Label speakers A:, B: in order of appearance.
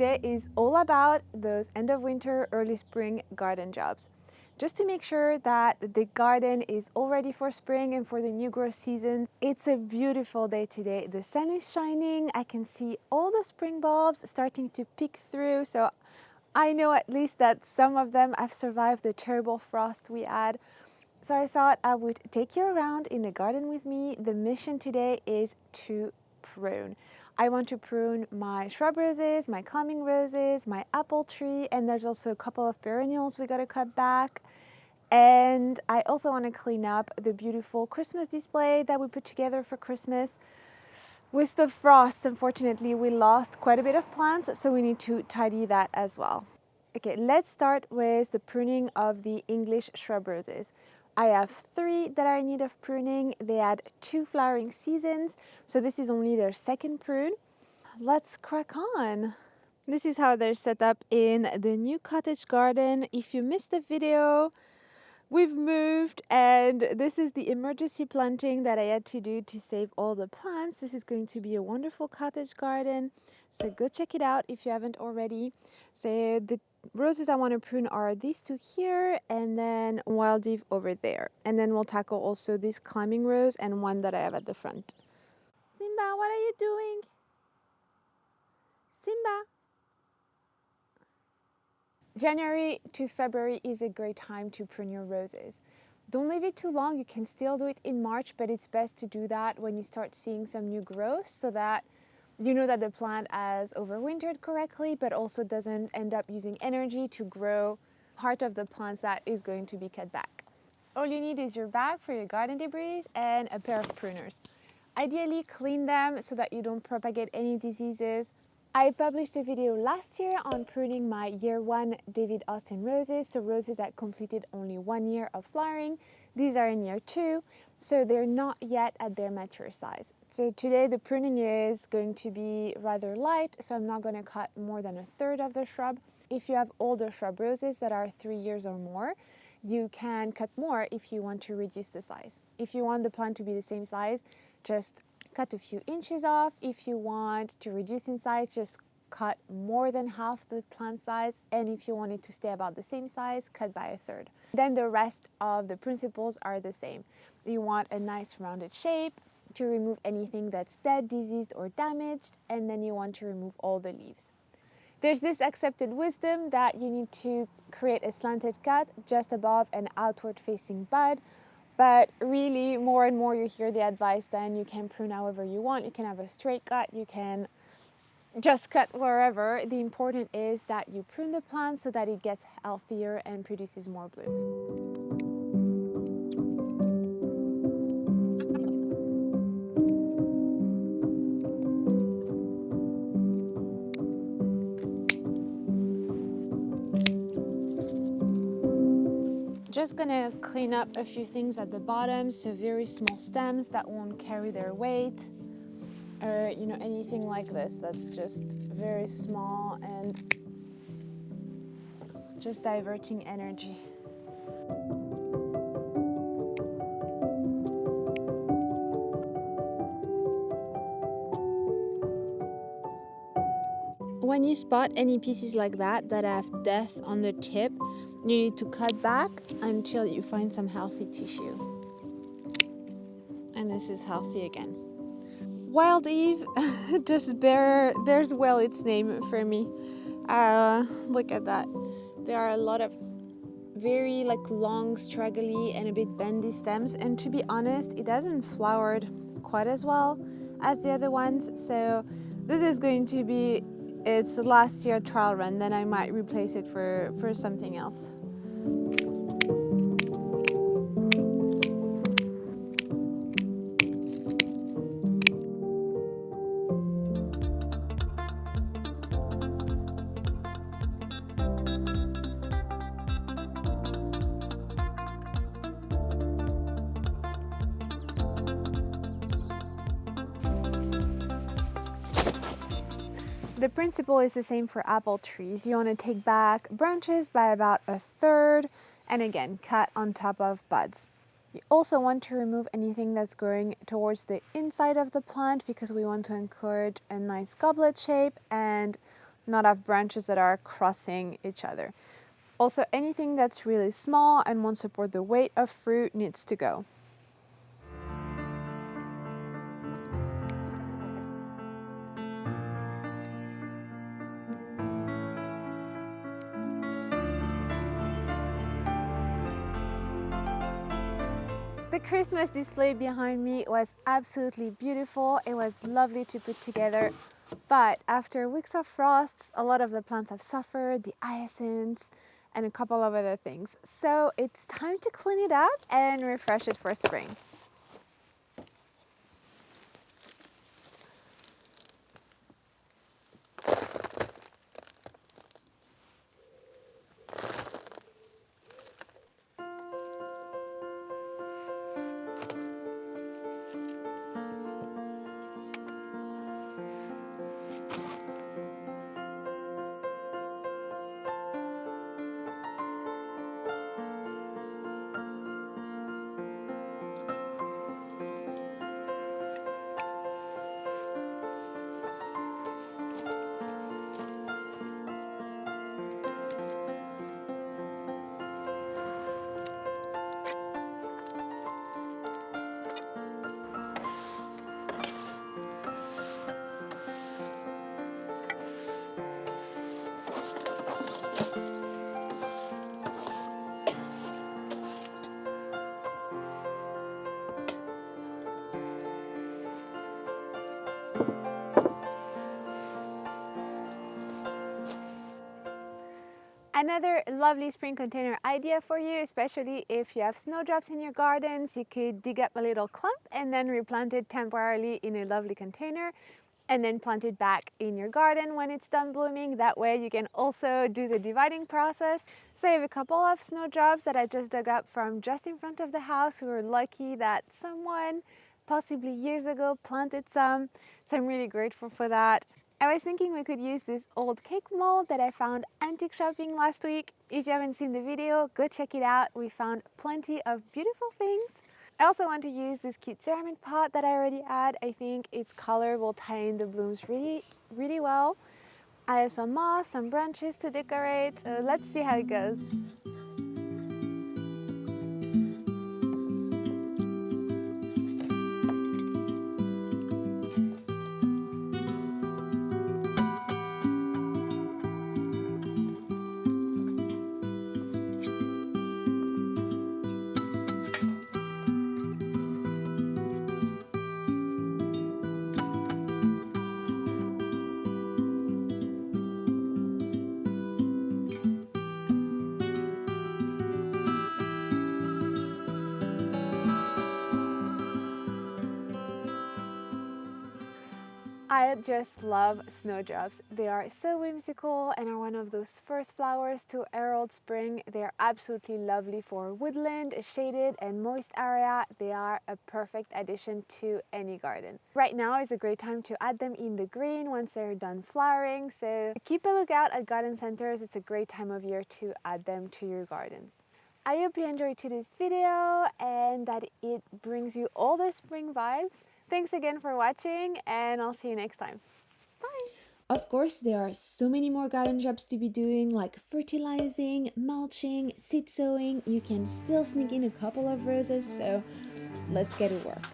A: today is all about those end of winter, early spring garden jobs. Just to make sure that the garden is all ready for spring and for the new growth season. It's a beautiful day today. The sun is shining. I can see all the spring bulbs starting to peek through. So I know at least that some of them have survived the terrible frost we had. So I thought I would take you around in the garden with me. The mission today is to prune. I want to prune my shrub roses, my climbing roses, my apple tree, and there's also a couple of perennials we got to cut back. And I also want to clean up the beautiful Christmas display that we put together for Christmas. With the frost, unfortunately, we lost quite a bit of plants, so we need to tidy that as well. Okay, let's start with the pruning of the English shrub roses. I have 3 that are in need of pruning. They had 2 flowering seasons, so this is only their second prune. Let's crack on. This is how they're set up in the new cottage garden. If you missed the video, we've moved, and this is the emergency planting that I had to do to save all the plants. This is going to be a wonderful cottage garden, so go check it out if you haven't already. So the roses I want to prune are these 2 here, and then wild eve over there. And then we'll tackle also this climbing rose and one that I have at the front. Simba, what are you doing? Simba. January to February is a great time to prune your roses. Don't leave it too long. You can still do it in March, but it's best to do that when you start seeing some new growth, so that you know that the plant has overwintered correctly, but also doesn't end up using energy to grow part of the plants that is going to be cut back. All you need is your bag for your garden debris and a pair of pruners. Ideally, clean them so that you don't propagate any diseases. I published a video last year on pruning my year 1 David Austin roses, so roses that completed only 1 year of flowering. These are in year 2, so they're not yet at their mature size. So today the pruning is going to be rather light, so I'm not going to cut more than 1/3 of the shrub. If you have older shrub roses that are 3 years or more, you can cut more if you want to reduce the size. If you want the plant to be the same size, just cut a few inches off. If you want to reduce in size, just cut more than half the plant size. And if you want it to stay about the same size, cut by 1/3. Then the rest of the principles are the same. You want a nice rounded shape to remove anything that's dead, diseased, or damaged. And then you want to remove all the leaves. There's this accepted wisdom that you need to create a slanted cut just above an outward facing bud. But really, more and more you hear the advice, then you can prune however you want. You can have a straight cut, you can just cut wherever. The important is that you prune the plant so that it gets healthier and produces more blooms. Just gonna clean up a few things at the bottom, so very small stems that won't carry their weight, or anything like this that's just very small and just diverting energy. When you spot any pieces like that have death on the tip, you need to cut back until you find some healthy tissue. And this is healthy again. Wild Eve just bears well its name for me. Look at that. There are a lot of very long, straggly, and a bit bendy stems. And to be honest, it hasn't flowered quite as well as the other ones. So this is going to be its last year trial run. Then I might replace it for something else. The principle is the same for apple trees. You want to take back branches by about 1/3 and again cut on top of buds. You also want to remove anything that's growing towards the inside of the plant because we want to encourage a nice goblet shape and not have branches that are crossing each other. Also, anything that's really small and won't support the weight of fruit needs to go. The Christmas display behind me was absolutely beautiful. It was lovely to put together, but after weeks of frosts, a lot of the plants have suffered, the hyacinths and a couple of other things. So it's time to clean it up and refresh it for spring. Another lovely spring container idea for you, especially if you have snowdrops in your gardens. You could dig up a little clump and then replant it temporarily in a lovely container and then plant it back in your garden when it's done blooming. That way you can also do the dividing process. So I have a couple of snowdrops that I just dug up from just in front of the house. We were lucky that someone possibly years ago planted some, so I'm really grateful for that. I was thinking we could use this old cake mold that I found antique shopping last week. If you haven't seen the video, go check it out. We found plenty of beautiful things. I also want to use this cute ceramic pot that I already had. I think its color will tie in the blooms really well. I have some moss, some branches to decorate. Let's see how it goes. I just love snowdrops. They are so whimsical and are one of those first flowers to herald spring. They are absolutely lovely for woodland, a shaded and moist area. They are a perfect addition to any garden. Right now is a great time to add them in the green once they're done flowering. So keep a lookout at garden centers. It's a great time of year to add them to your gardens. I hope you enjoyed today's video and that it brings you all the spring vibes. Thanks again for watching, and I'll see you next time. Bye!
B: Of course, there are so many more garden jobs to be doing, like fertilizing, mulching, seed sowing. You can still sneak in a couple of roses, so let's get to work.